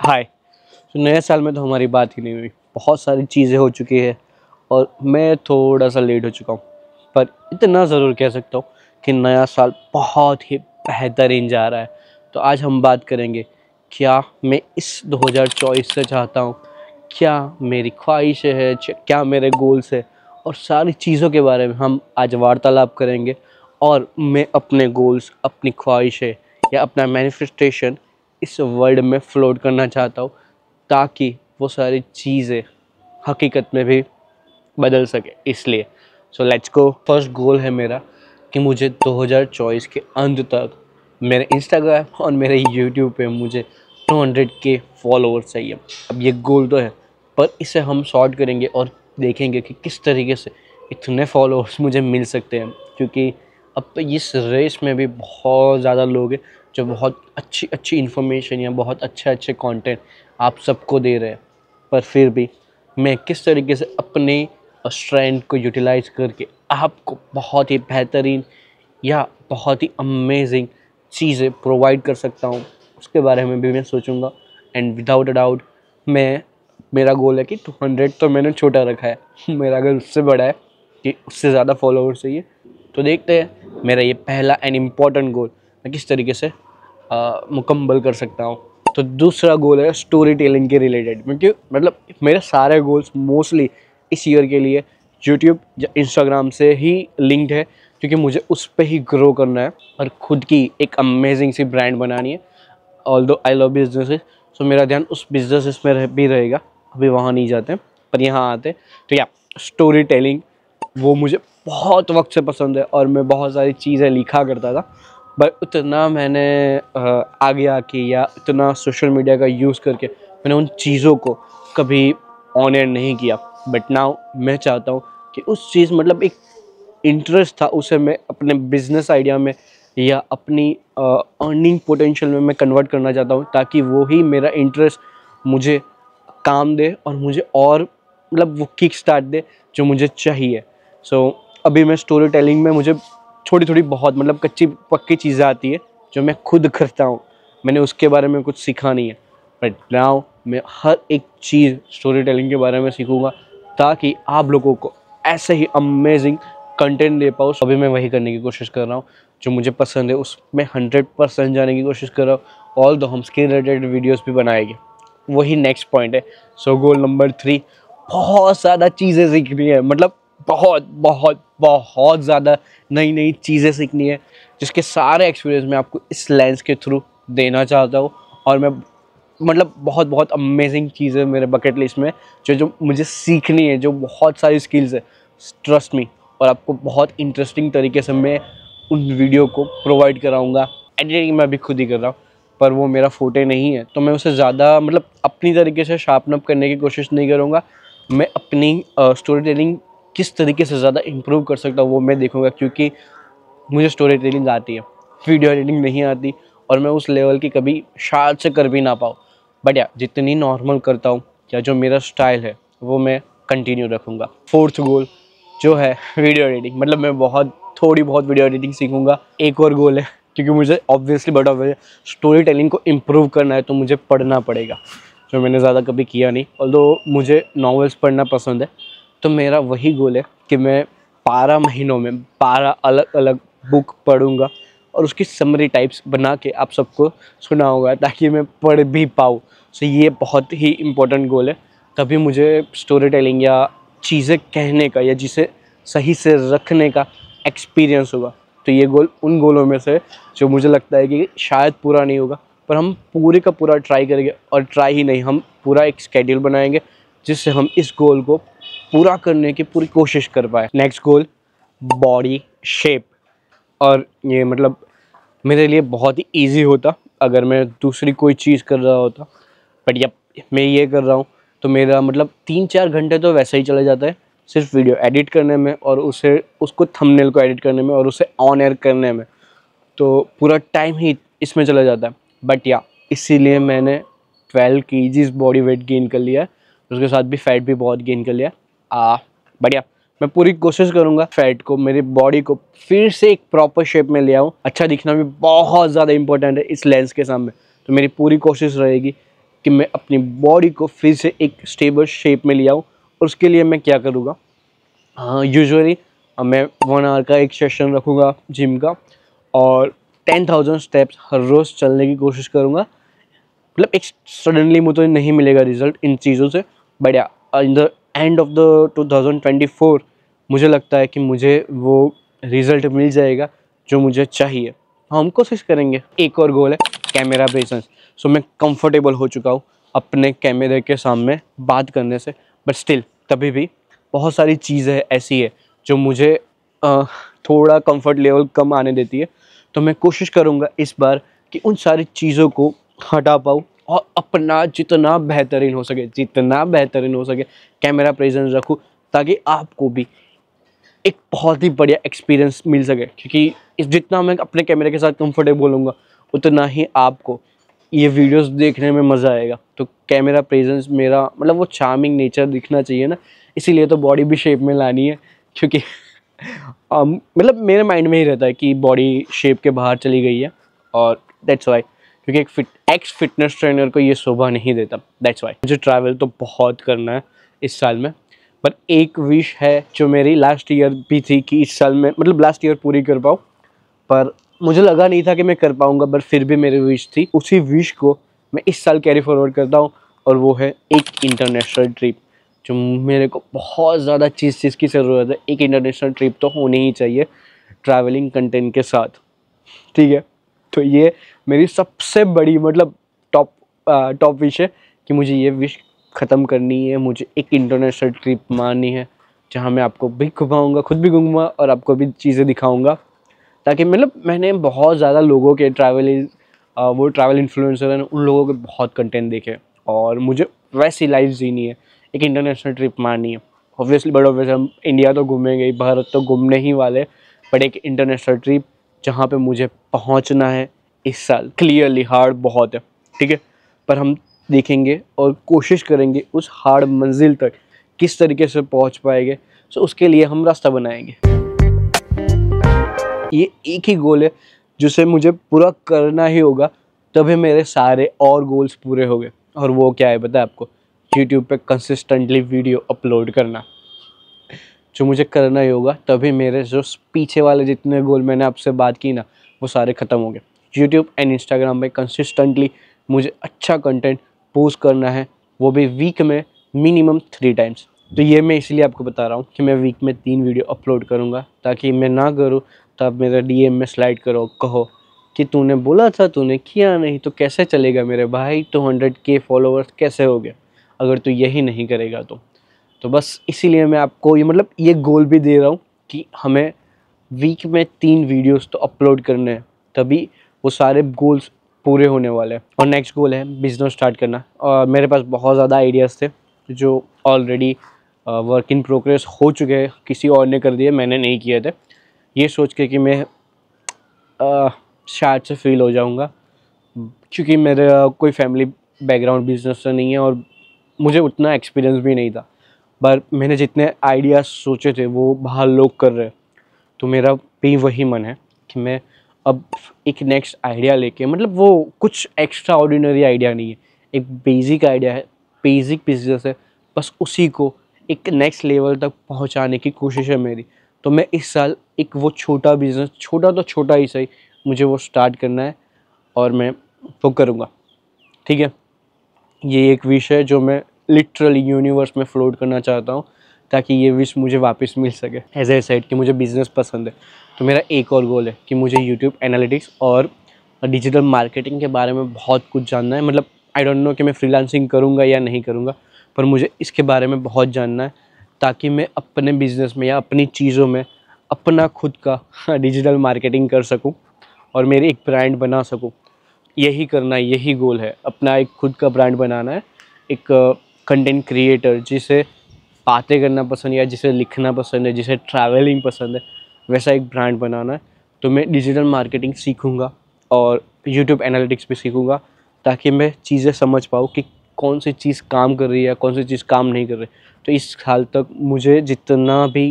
हाय। तो नए साल में तो हमारी बात ही नहीं हुई, बहुत सारी चीज़ें हो चुकी है और मैं थोड़ा सा लेट हो चुका हूँ। पर इतना ज़रूर कह सकता हूँ कि नया साल बहुत ही बेहतरीन जा रहा है। तो आज हम बात करेंगे क्या मैं इस 2024 से चाहता हूँ, क्या मेरी ख्वाहिशें हैं, क्या मेरे गोल्स है, और सारी चीज़ों के बारे में हम आज वार्तालाप करेंगे। और मैं अपने गोल्स, अपनी ख्वाहिशें या अपना मैनिफेस्टेशन इस वर्ल्ड में फ्लोट करना चाहता हूँ, ताकि वो सारी चीज़ें हकीकत में भी बदल सके। इसलिए so let's go. First goal है मेरा कि मुझे 2024 के अंत तक मेरे इंस्टाग्राम और मेरे यूट्यूब पे मुझे 200K फॉलोअर्स चाहिए। अब ये गोल तो है, पर इसे हम सॉर्ट करेंगे और देखेंगे कि किस तरीके से इतने फॉलोअर्स मुझे मिल सकते हैं, क्योंकि अब तो इस रेस में भी बहुत ज़्यादा लोग हैं जो बहुत अच्छी अच्छी इन्फॉर्मेशन या बहुत अच्छे कंटेंट आप सबको दे रहे हैं। पर फिर भी मैं किस तरीके से अपने स्ट्रेंथ को यूटिलाइज करके आपको बहुत ही बेहतरीन या बहुत ही अमेजिंग चीज़ें प्रोवाइड कर सकता हूँ, उसके बारे में भी मैं सोचूंगा। एंड विदाउट अ डाउट मेरा गोल है कि 200 तो मैंने छोटा रखा है मेरा गोल उससे बड़ा है कि उससे ज़्यादा फॉलोअर्स चाहिए। तो देखते हैं मेरा ये पहला एंड इम्पॉर्टेंट गोल मैं किस तरीके से मुकम्मल कर सकता हूँ। तो दूसरा गोल है स्टोरी टेलिंग के रिलेटेड, क्योंकि मतलब मेरे सारे गोल्स मोस्टली इस ईयर के लिए यूट्यूब या इंस्टाग्राम से ही लिंक्ड है, क्योंकि मुझे उस पर ही ग्रो करना है और ख़ुद की एक अमेजिंग सी ब्रांड बनानी है। ऑल्दो आई लव बिजनेसेस, सो मेरा ध्यान उस बिजनेस में भी रहेगा। अभी वहाँ नहीं जाते पर यहाँ आते। तो या स्टोरी टेलिंग वो मुझे बहुत वक्त से पसंद है और मैं बहुत सारी चीज़ें लिखा करता था, पर उतना मैंने आगे आके या इतना सोशल मीडिया का यूज़ करके मैंने उन चीज़ों को कभी ऑन एयर नहीं किया। बट नाउ मैं चाहता हूँ कि उस चीज़ मतलब एक इंटरेस्ट था उसे मैं अपने बिजनेस आइडिया में या अपनी अर्निंग पोटेंशियल में मैं कन्वर्ट करना चाहता हूँ, ताकि वो ही मेरा इंटरेस्ट मुझे काम दे और मुझे और मतलब वो किक स्टार्ट दे जो मुझे चाहिए। सो अभी मैं स्टोरी टेलिंग में मुझे थोड़ी थोड़ी बहुत मतलब कच्ची पक्की चीज़ें आती है जो मैं खुद करता हूँ, मैंने उसके बारे में कुछ सीखा नहीं है। बट नाउ मैं हर एक चीज़ स्टोरी टेलिंग के बारे में सीखूँगा, ताकि आप लोगों को ऐसे ही अमेजिंग कंटेंट दे पाऊँ। अभी मैं वही करने की कोशिश कर रहा हूँ जो मुझे पसंद है, उसमें 100% जाने की कोशिश कर रहा हूँ। ऑल दो हम स्किल रिलेटेड वीडियोज़ भी बनाएंगे, वही नेक्स्ट पॉइंट है। सो गोल नंबर 3, बहुत ज़्यादा चीज़ें सीखनी है, मतलब बहुत बहुत बहुत ज़्यादा नई नई चीज़ें सीखनी है, जिसके सारे एक्सपीरियंस मैं आपको इस लेंस के थ्रू देना चाहता हूँ। और मैं मतलब बहुत बहुत अमेजिंग चीज़ें मेरे बकेट लिस्ट में जो जो मुझे सीखनी है, जो बहुत सारी स्किल्स है, ट्रस्ट मी। और आपको बहुत इंटरेस्टिंग तरीके से मैं उन वीडियो को प्रोवाइड कराऊँगा। एडिटिंग मैं भी खुद ही कर रहा हूँ, पर वो मेरा फोटे नहीं है, तो मैं उसे ज़्यादा मतलब अपनी तरीके से शार्पन अप करने की कोशिश नहीं करूँगा। मैं अपनी स्टोरी टेलिंग किस तरीके से ज़्यादा इम्प्रूव कर सकता हूँ वो मैं देखूँगा, क्योंकि मुझे स्टोरी टेलिंग आती है, वीडियो एडिटिंग नहीं आती, और मैं उस लेवल की कभी शायद से कर भी ना पाऊँ। बट या जितनी नॉर्मल करता हूँ या जो मेरा स्टाइल है वो मैं कंटिन्यू रखूँगा। फोर्थ गोल जो है वीडियो एडिटिंग, मतलब मैं थोड़ी बहुत वीडियो एडिटिंग सीखूँगा। एक और गोल है, क्योंकि मुझे ऑब्वियसली बड़ा स्टोरी टेलिंग को इम्प्रूव करना है तो मुझे पढ़ना पड़ेगा, जो मैंने ज़्यादा कभी किया नहीं। ऑल्दो मुझे नॉवेल्स पढ़ना पसंद है, तो मेरा वही गोल है कि मैं 12 महीनों में 12 अलग अलग बुक पढ़ूंगा और उसकी समरी टाइप्स बना के आप सबको सुनाऊंगा, ताकि मैं पढ़ भी पाऊँ। सो ये बहुत ही इम्पोर्टेंट गोल है। तभी मुझे स्टोरी टेलिंग या चीज़ें कहने का या जिसे सही से रखने का एक्सपीरियंस होगा। तो ये गोल उन गोलों में से जो मुझे लगता है कि शायद पूरा नहीं होगा, पर हम पूरे का पूरा ट्राई करेंगे। और ट्राई ही नहीं, हम पूरा एक स्केड्यूल बनाएंगे जिससे हम इस गोल को पूरा करने की पूरी कोशिश कर पाए। नेक्स्ट गोल बॉडी शेप, और ये मतलब मेरे लिए बहुत ही इजी होता अगर मैं दूसरी कोई चीज़ कर रहा होता। बट या मैं ये कर रहा हूँ तो मेरा मतलब 3-4 घंटे तो वैसे ही चले जाता है सिर्फ वीडियो एडिट करने में और उसको थंबनेल को एडिट करने में और उसे ऑन एयर करने में, तो पूरा टाइम ही इसमें चला जाता है। बट या इसीलिए मैंने 12 kgs बॉडी वेट गेन कर लिया है, उसके साथ भी फैट भी बहुत गेन कर लिया। बढ़िया, मैं पूरी कोशिश करूँगा फैट को, मेरी बॉडी को फिर से एक प्रॉपर शेप में ले आऊँ। अच्छा दिखना भी बहुत ज़्यादा इंपॉर्टेंट है इस लेंस के सामने, तो मेरी पूरी कोशिश रहेगी कि मैं अपनी बॉडी को फिर से एक स्टेबल शेप में ले आऊँ। और उसके लिए मैं क्या करूँगा, हाँ यूजुअली मैं 1 आवर का एक सेशन रखूँगा जिम का और 10,000 स्टेप्स हर रोज़ चलने की कोशिश करूँगा। मतलब एक सडनली मुझे नहीं मिलेगा रिजल्ट इन चीज़ों से, बट या in the end of the 2024 मुझे लगता है कि मुझे वो रिजल्ट मिल जाएगा जो मुझे चाहिए। हम कोशिश करेंगे। एक और गोल है कैमरा प्रेजेंस। सो मैं कंफर्टेबल हो चुका हूँ अपने कैमरे के सामने बात करने से, बट स्टिल तभी भी बहुत सारी चीज़ें ऐसी है जो मुझे थोड़ा कंफर्ट लेवल कम आने देती है। तो मैं कोशिश करूँगा इस बार कि उन सारी चीज़ों को हटा पाऊँ और अपना जितना बेहतरीन हो सके कैमरा प्रेजेंस रखूँ, ताकि आपको भी एक बहुत ही बढ़िया एक्सपीरियंस मिल सके। क्योंकि इस जितना मैं अपने कैमरे के साथ कंफर्टेबल होऊंगा उतना ही आपको ये वीडियोस देखने में मज़ा आएगा। तो कैमरा प्रेजेंस मेरा मतलब वो चार्मिंग नेचर दिखना चाहिए ना, इसीलिए तो बॉडी भी शेप में लानी है। क्योंकि मतलब मेरे माइंड में ही रहता है कि बॉडी शेप के बाहर चली गई है, और दैट्स वाई, क्योंकि एक एक्स फिटनेस ट्रेनर को ये शोभा नहीं देता। दैट्स वाई मुझे ट्रैवल तो बहुत करना है इस साल में। पर एक विश है जो मेरी लास्ट ईयर भी थी कि इस साल में मतलब लास्ट ईयर पूरी कर पाऊँ, पर मुझे लगा नहीं था कि मैं कर पाऊँगा, बट फिर भी मेरी विश थी। उसी विश को मैं इस साल कैरी फॉरवर्ड करता हूँ, और वो है एक इंटरनेशनल ट्रिप। जो मेरे को बहुत ज़्यादा चीज़ की ज़रूरत है। एक इंटरनेशनल ट्रिप तो होनी ही चाहिए ट्रैवलिंग कंटेंट के साथ, ठीक है। तो ये मेरी सबसे बड़ी मतलब टॉप विश है कि मुझे ये विश ख़त्म करनी है। मुझे एक इंटरनेशनल ट्रिप मारनी है जहाँ मैं आपको भी घुमाऊँगा, खुद भी घूमूँगा और आपको भी चीज़ें दिखाऊँगा। ताकि मतलब मैंने बहुत ज़्यादा लोगों के वो ट्रैवल इन्फ्लुएंसर हैं, उन लोगों के बहुत कंटेंट देखे, और मुझे वैसी लाइफ जीनी है। एक इंटरनेशनल ट्रिप मारनी है ऑब्वियसली, बट ऑब्वियसली हम इंडिया तो घूमेंगे ही, भारत तो घूमने ही वाले, बट एक इंटरनेशनल ट्रिप जहाँ पे मुझे पहुँचना है इस साल। क्लियरली हार्ड बहुत है, ठीक है, पर हम देखेंगे और कोशिश करेंगे उस हार्ड मंजिल तक किस तरीके से पहुँच पाएंगे। सो उसके लिए हम रास्ता बनाएंगे। ये एक ही गोल है जिसे मुझे पूरा करना ही होगा, तभी मेरे सारे और गोल्स पूरे हो गए। और वो क्या है पता है आपको? यूट्यूब पे कंसिस्टेंटली वीडियो अपलोड करना, जो मुझे करना ही होगा। तभी मेरे जो पीछे वाले जितने गोल मैंने आपसे बात की ना, वो सारे ख़त्म हो गए। यूट्यूब एंड इंस्टाग्राम पे कंसिस्टेंटली मुझे अच्छा कंटेंट पोस्ट करना है, वो भी वीक में मिनिमम 3 टाइम्स। तो ये मैं इसलिए आपको बता रहा हूँ कि मैं वीक में 3 वीडियो अपलोड करूँगा, ताकि मैं ना करूँ तो आप मेरा डीएम में स्लाइड करो, कहो कि तूने बोला था, तूने किया नहीं, तो कैसे चलेगा मेरे भाई? 200K फॉलोअर्स कैसे हो गया अगर तू यही नहीं करेगा तो बस इसीलिए मैं आपको ये मतलब ये गोल भी दे रहा हूँ कि हमें वीक में 3 वीडियोस तो अपलोड करने हैं, तभी वो सारे गोल्स पूरे होने वाले हैं। और नेक्स्ट गोल है बिज़नेस स्टार्ट करना। और मेरे पास बहुत ज़्यादा आइडियाज़ थे जो ऑलरेडी वर्क इन प्रोग्रेस हो चुके हैं, किसी और ने कर दिए, मैंने नहीं किए थे। ये सोच के कि मैं शायद से फेल हो जाऊंगा, क्योंकि मेरा कोई फैमिली बैकग्राउंड बिजनेस से नहीं है और मुझे उतना एक्सपीरियंस भी नहीं था। पर मैंने जितने आइडियाज़ सोचे थे वो बाहर लोग कर रहे हैं, तो मेरा भी वही मन है कि मैं अब एक नेक्स्ट आइडिया लेके, मतलब वो कुछ एक्स्ट्रा ऑर्डिनरी आइडिया नहीं है, एक बेसिक आइडिया है, बेसिक बिजनेस है, बस उसी को एक नेक्स्ट लेवल तक पहुंचाने की कोशिश है मेरी। तो मैं इस साल एक वो छोटा बिजनेस, छोटा तो छोटा ही सही, मुझे वो स्टार्ट करना है और मैं वो करूँगा, ठीक है। ये एक विश है जो मैं लिटरली यूनिवर्स में फ्लोट करना चाहता हूँ, ताकि ये विश मुझे वापस मिल सके। एज ए सेड कि मुझे बिज़नेस पसंद है, तो मेरा एक और गोल है कि मुझे यूट्यूब एनालिटिक्स और डिजिटल मार्केटिंग के बारे में बहुत कुछ जानना है। मतलब आई डोंट नो कि मैं फ्रीलांसिंग करूँगा या नहीं करूँगा, पर मुझे इसके बारे में बहुत जानना है, ताकि मैं अपने बिज़नेस में या अपनी चीज़ों में अपना खुद का डिजिटल मार्केटिंग कर सकूँ और मेरी एक ब्रांड बना सकूँ। यही करना है, यही गोल है, अपना एक खुद का ब्रांड बनाना है। एक कंटेंट क्रिएटर जिसे बातें करना पसंद है, या जिसे लिखना पसंद है, जिसे ट्रैवलिंग पसंद है, वैसा एक ब्रांड बनाना है। तो मैं डिजिटल मार्केटिंग सीखूँगा और यूट्यूब एनालिटिक्स भी सीखूँगा, ताकि मैं चीज़ें समझ पाऊँ कि कौन सी चीज़ काम कर रही है, कौन सी चीज़ काम नहीं कर रही। तो इस साल तक मुझे जितना भी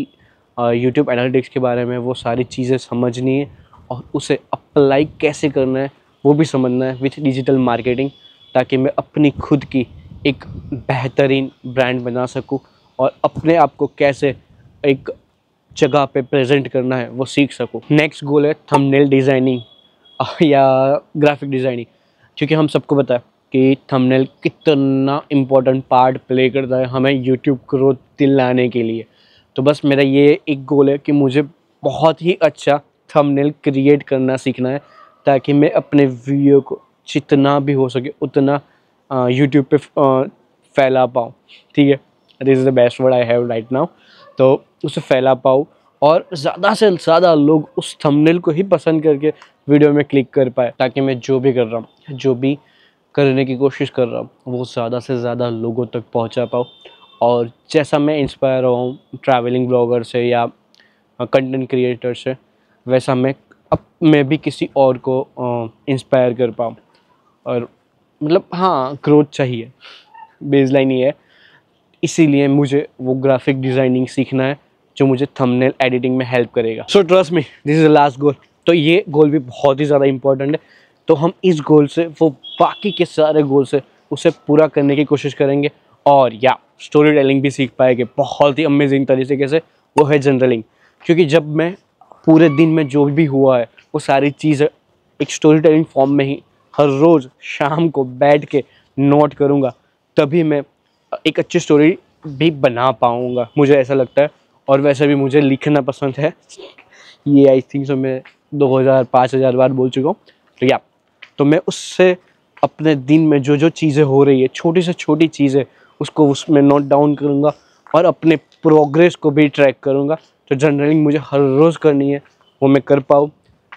यूट्यूब एनालिटिक्स के बारे में वो सारी चीज़ें समझनी है और उसे अप्लाई कैसे करना है वो भी समझना है विथ डिजिटल मार्केटिंग। ताकि मैं अपनी खुद की एक बेहतरीन ब्रांड बना सकूं और अपने आप को कैसे एक जगह पे प्रेजेंट करना है वो सीख सकूं। नेक्स्ट गोल है थंबनेल डिज़ाइनिंग या ग्राफिक डिज़ाइनिंग, क्योंकि हम सबको पता है कि थंबनेल कितना इम्पोर्टेंट पार्ट प्ले करता है हमें यूट्यूब ग्रोथ दिलाने के लिए। तो बस मेरा ये एक गोल है कि मुझे बहुत ही अच्छा थंबनेल क्रिएट करना सीखना है, ताकि मैं अपने वीडियो को जितना भी हो सके उतना यूट्यूब पे फैला पाऊँ। ठीक है, this is the best word I have right now. तो उसे फैला पाऊँ और ज़्यादा से ज़्यादा लोग उस थंबनेल को ही पसंद करके वीडियो में क्लिक कर पाए, ताकि मैं जो भी कर रहा हूँ, जो भी करने की कोशिश कर रहा हूँ, वो ज़्यादा से ज़्यादा लोगों तक पहुँचा पाऊँ। और जैसा मैं इंस्पायर हुआ हूँ ट्रैवलिंग ब्लॉगर से या कंटेंट क्रिएटर से, वैसा मैं भी किसी और को इंस्पायर कर पाऊँ। और मतलब हाँ, ग्रोथ चाहिए, बेसलाइन ही है। इसीलिए मुझे वो ग्राफिक डिज़ाइनिंग सीखना है जो मुझे थंबनेल एडिटिंग में हेल्प करेगा। So trust me, this is the last गोल। तो ये गोल भी बहुत ही ज़्यादा इंपॉर्टेंट है। तो हम इस गोल से वो बाकी के सारे गोल से उसे पूरा करने की कोशिश करेंगे। और या स्टोरी टेलिंग भी सीख पाएंगे बहुत ही अमेजिंग तरीके से, वो है जनरलिंग। क्योंकि जब मैं पूरे दिन में जो भी हुआ है वो सारी चीज़ें एक स्टोरी टेलिंग फॉर्म में ही हर रोज़ शाम को बैठ के नोट करूँगा, तभी मैं एक अच्छी स्टोरी भी बना पाऊँगा, मुझे ऐसा लगता है। और वैसे भी मुझे लिखना पसंद है, ये आई थिंक सो मैं 2000-5000 बार बोल चुका हूँ। तो या तो मैं उससे अपने दिन में जो जो चीज़ें हो रही है, छोटी से छोटी चीज़ें, उसको उसमें नोट डाउन करूँगा और अपने प्रोग्रेस को भी ट्रैक करूँगा। तो जर्नलिंग मुझे हर रोज़ करनी है, वो मैं कर पाऊँ,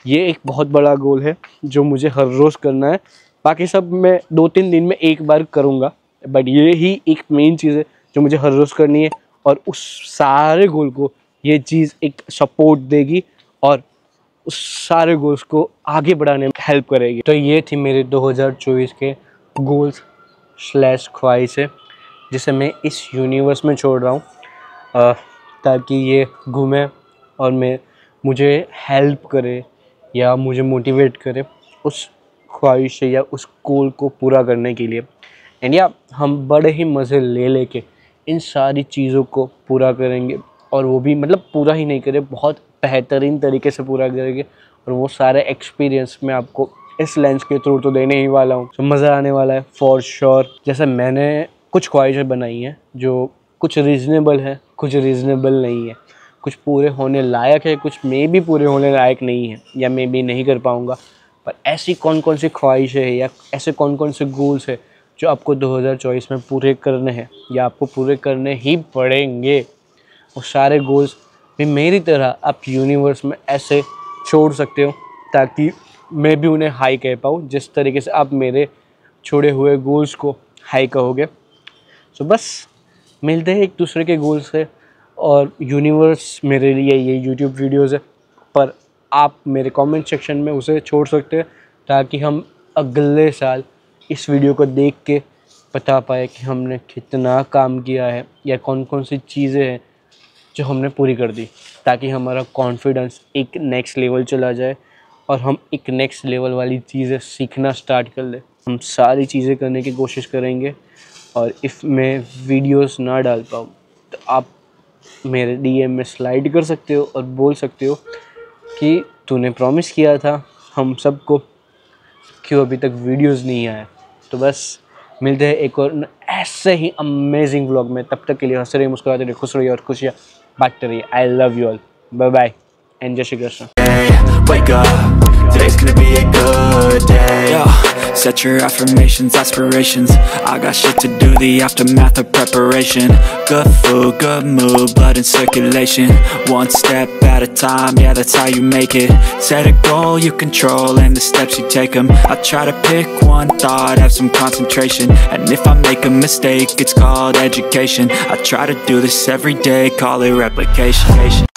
ये एक बहुत बड़ा गोल है जो मुझे हर रोज़ करना है। बाकी सब मैं 2-3 दिन में एक बार करूँगा, बट ये ही एक मेन चीज़ है जो मुझे हर रोज़ करनी है। और उस सारे गोल को ये चीज़ एक सपोर्ट देगी और उस सारे गोल्स को आगे बढ़ाने में हेल्प करेगी। तो ये थी मेरे 2024 के गोल्स / ख्वाहिशें, जिसे मैं इस यूनिवर्स में छोड़ रहा हूँ ताकि ये घूमे और मुझे हेल्प करे या मुझे मोटिवेट करे उस ख्वाहिश या उस गोल को पूरा करने के लिए। एंड या हम बड़े ही मज़े ले लेके इन सारी चीज़ों को पूरा करेंगे, और वो भी मतलब पूरा ही नहीं करें, बहुत बेहतरीन तरीके से पूरा करेंगे। और वो सारे एक्सपीरियंस मैं आपको इस लेंस के थ्रू तो देने ही वाला हूँ, तो मज़ा आने वाला है फॉर श्योर। जैसे मैंने कुछ ख्वाहिशें बनाई हैं जो कुछ रीज़नेबल है, कुछ रीज़नेबल नहीं है, कुछ पूरे होने लायक है, कुछ मे भी पूरे होने लायक नहीं है या मैं भी नहीं कर पाऊँगा। पर ऐसी कौन कौन सी ख्वाहिशें हैं या ऐसे कौन कौन से गोल्स हैं जो आपको 2024 में पूरे करने हैं या आपको पूरे करने ही पड़ेंगे, वो सारे गोल्स भी मेरी तरह आप यूनिवर्स में ऐसे छोड़ सकते हो, ताकि मैं भी उन्हें हाई कह पाऊँ जिस तरीके से आप मेरे छोड़े हुए गोल्स को हाई कहोगे। सो बस मिलते हैं एक दूसरे के गोल्स से। और यूनिवर्स मेरे लिए ये यूट्यूब वीडियोज़ है, पर आप मेरे कमेंट सेक्शन में उसे छोड़ सकते हैं, ताकि हम अगले साल इस वीडियो को देख के बता पाए कि हमने कितना काम किया है या कौन कौन सी चीज़ें हैं जो हमने पूरी कर दी, ताकि हमारा कॉन्फिडेंस एक नेक्स्ट लेवल चला जाए और हम एक नेक्स्ट लेवल वाली चीज़ें सीखना स्टार्ट कर ले। हम सारी चीज़ें करने की कोशिश करेंगे। और इफ़ मैं वीडियोस ना डाल पाऊँ तो आप मेरे DM में स्लाइड कर सकते हो और बोल सकते हो कि तूने प्रॉमिस किया था हम सबको, क्यों अभी तक वीडियोस नहीं आए। तो बस मिलते हैं एक और ऐसे ही अमेजिंग व्लॉग में। तब तक के लिए हंस रहिए, मुस्कुराते रहिए, खुश रहिए और खुशियाँ बांटते रहिए। I love you all, bye bye and जय Shri Krishna. Wake up, today's gonna be a good day. Yo, set your affirmations, aspirations. I got shit to do, the aftermath of preparation. Good food, good mood, blood in circulation. One step at a time, yeah, that's how you make it. Set a goal you control and the steps you take them. I try to pick one thought, have some concentration. And if I make a mistake, it's called education. I try to do this every day, call it replication.